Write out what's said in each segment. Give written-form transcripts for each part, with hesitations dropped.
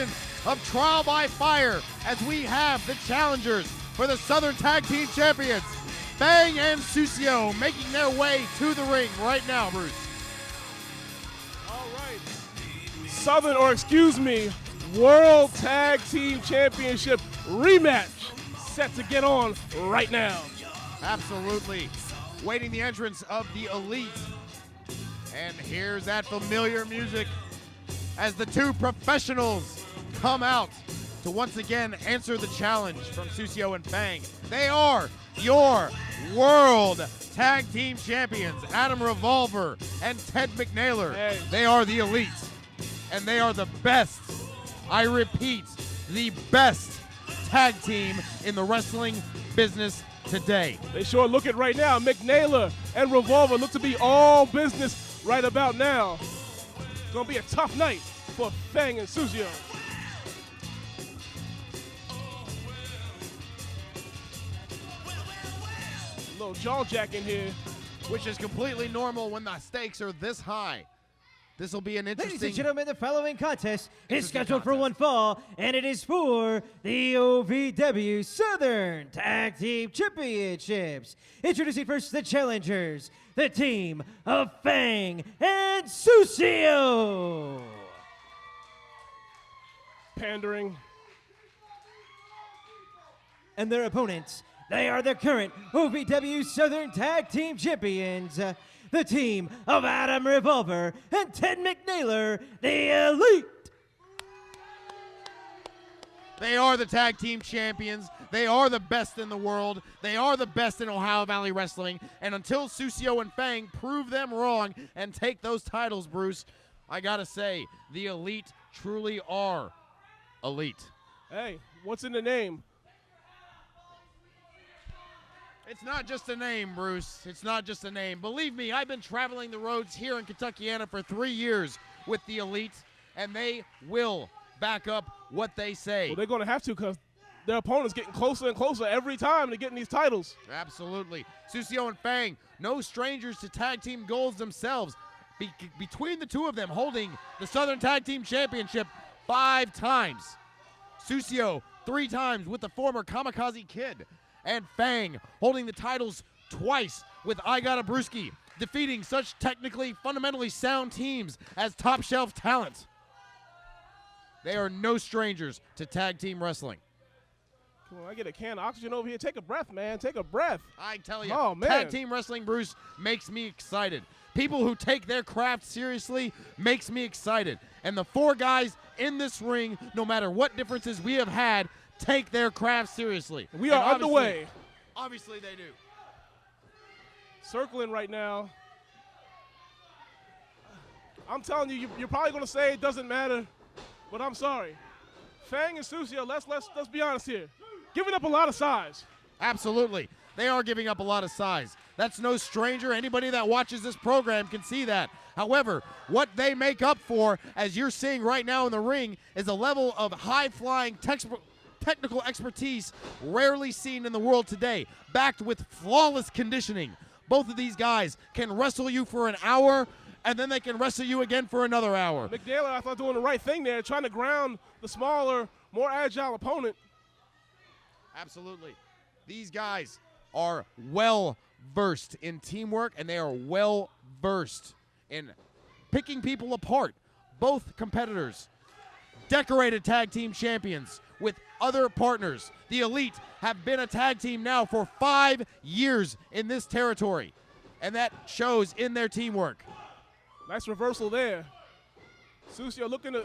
edition of Trial by Fire as we have the challengers for the Southern Tag Team Champions, Fang and Sucio, making their way to the ring right now, Bruce. All right. Southern, or excuse me, World Tag Team Championship rematch set to get on right now. Absolutely. Waiting the entrance of the Elite. And here's that familiar music as the two professionals come out to once again answer the challenge from Sucio and Fang. They are your World Tag Team Champions, Adam Revolver and Ted McNaylor. Hey. They are the Elite, and they are the best, I repeat, the best tag team in the wrestling business today. They sure look it right now. McNaylor and Revolver look to be all business right about now. It's going to be a tough night for Fang and Sucio. A little jaw jack in here. Which is completely normal when the stakes are this high. This will be an interesting... Ladies and gentlemen, the following contest is scheduled for one fall, and it is for the OVW Southern Tag Team Championships. Introducing first the challengers, the team of Fang and Sucio. Pandering. And their opponents, they are the current OVW Southern Tag Team Champions, the team of Adam Revolver and Ted McNaylor, the Elite. They are the tag team champions. They are the best in the world. They are the best in Ohio Valley Wrestling. And until Sucio and Fang prove them wrong and take those titles, Bruce, I gotta say, the Elite truly are elite. Hey, what's in the name? It's not just a name, Bruce. It's not just a name. Believe me, I've been traveling the roads here in Kentuckiana for 3 years with the Elite, and they will back up what they say. Well, they're going to have to because their opponent's getting closer and closer every time to getting these titles. Absolutely. Sucio and Fang, no strangers to tag team goals themselves. Between the two of them, holding the Southern Tag Team Championship 5 times. Sucio 3 times with the former Kamikaze Kid. And Fang holding the titles twice with I Gotta Brewski, defeating such technically, fundamentally sound teams as Top Shelf Talent. They are no strangers to tag team wrestling. Come on, I get a can of oxygen over here. Take a breath, man. Take a breath. I tell you, oh, man. Tag team wrestling, Bruce, makes me excited. People who take their craft seriously makes me excited. And the 4 guys in this ring, no matter what differences we have had, take their craft seriously. We are underway. Obviously they do. Circling right now. I'm telling you, you're probably going to say it doesn't matter, but I'm sorry. Fang and Sucio, let's be honest here, giving up a lot of size. Absolutely. They are giving up a lot of size. That's no stranger. Anybody that watches this program can see that. However, what they make up for, as you're seeing right now in the ring, is a level of high-flying technical expertise rarely seen in the world today, backed with flawless conditioning. Both of these guys can wrestle you for an hour, and then they can wrestle you again for another hour. McNaylor, I thought, doing the right thing there, trying to ground the smaller, more agile opponent. Absolutely. These guys are well-versed in teamwork, and they are well-versed in picking people apart. Both competitors, decorated tag team champions with other partners. The Elite have been a tag team now for 5 years in this territory, and that shows in their teamwork. Nice reversal there. Sucio looking to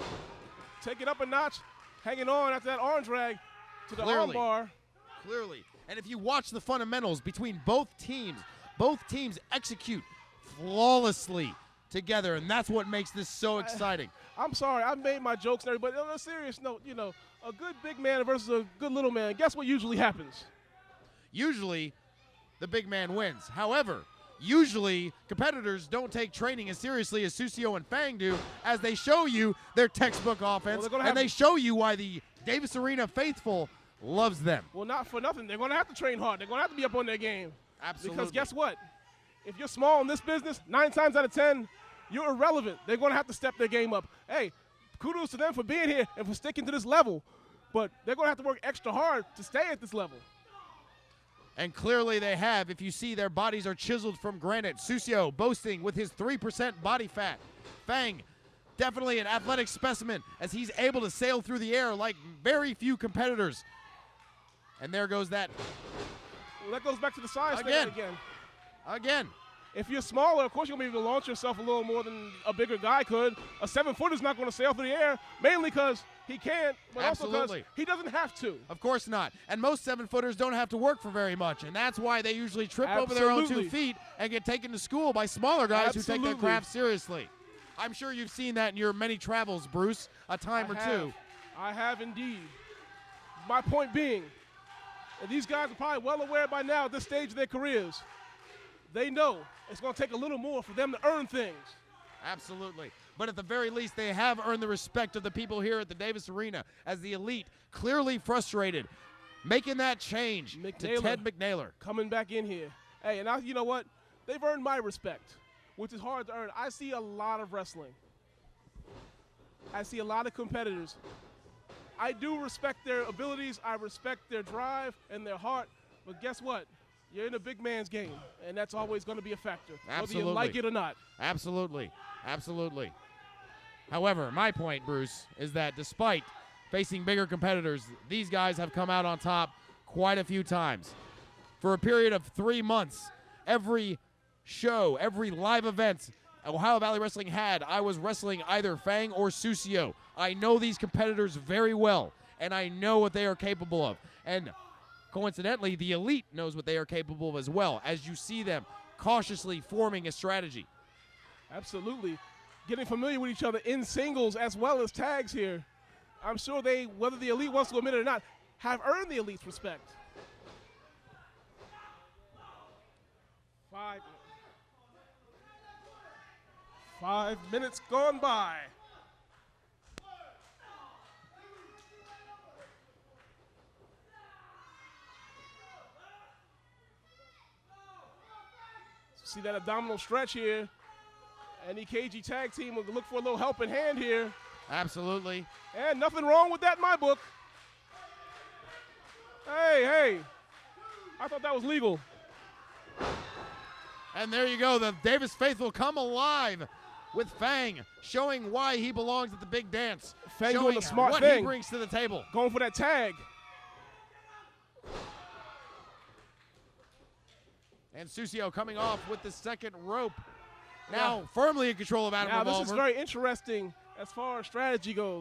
take it up a notch, hanging on after that arm drag to the arm bar. Clearly. And if you watch the fundamentals between both teams execute flawlessly together, and that's what makes this so exciting. I'm sorry, I made my jokes and everybody. On a serious note, you know, a good big man versus a good little man, guess what usually happens? Usually, the big man wins. However, usually and don't take training as seriously as Sucio and Fang do, as they show you their textbook offense, and they show you why the Davis Arena faithful loves them. Well, not for nothing. They're going to have to train hard. They're going to have to be up on their game. Absolutely. Because guess what? If you're small in this business, 9 times out of 10, you're irrelevant. They're going to have to step their game up. Hey, kudos to them for being here and for sticking to this level. But they're going to have to work extra hard to stay at this level. And clearly they have. If you see, their bodies are chiseled from granite. Sucio boasting with his 3% body fat. Fang, definitely an athletic specimen as he's able to sail through the air like very few competitors. And there goes that. Well, that goes back to the size Again. thing Again. If you're smaller, of course you're going to be able to launch yourself a little more than a bigger guy could. A 7-footer's not going to sail through the air, mainly because he can't, but also because he doesn't have to. Of course not. And most 7-footers don't have to work for very much, and that's why they usually trip over their own 2 feet and get taken to school by smaller guys who take their craft seriously. I'm sure you've seen that in your many travels, Bruce, a time or two. I have indeed. My point being, and these guys are probably well aware by now at this stage of their careers, they know it's going to take a little more for them to earn things. Absolutely. But at the very least, they have earned the respect of the people here at the Davis Arena as the elite, clearly frustrated, making that change to Ted McNaylor. Coming back in here. Hey, and you know what? They've earned my respect, which is hard to earn. I see a lot of wrestling. I see a lot of competitors. I do respect their abilities. I respect their drive and their heart. But guess what? You're in a big man's game, and that's always going to be a factor, Absolutely. whether you like it or not. Absolutely. Absolutely. However, my point, Bruce, is that despite facing bigger competitors, these guys have come out on top quite a few times. For a period of 3 months, every show, every live event Ohio Valley Wrestling had, I was wrestling either Fang or Sucio. I know these competitors very well, and I know what they are capable of. And coincidentally, the elite knows what they are capable of as well, as you see them cautiously forming a strategy. Absolutely. Getting familiar with each other in singles as well as tags here. I'm sure they, whether the elite wants to admit it or not, have earned the elite's respect. 5 minutes gone by. See that abdominal stretch here. Any KG tag team will look for a little helping hand here. Absolutely. And nothing wrong with that in my book. Hey. I thought that was legal. And there you go. The Davis faithful come alive with Fang, showing why he belongs at the big dance. Fang showing doing the smart what thing. he brings to the table. Going for that tag. And Sucio coming off with the second rope. Now firmly in control of Adam Now Revolver. this is very interesting as far as strategy goes.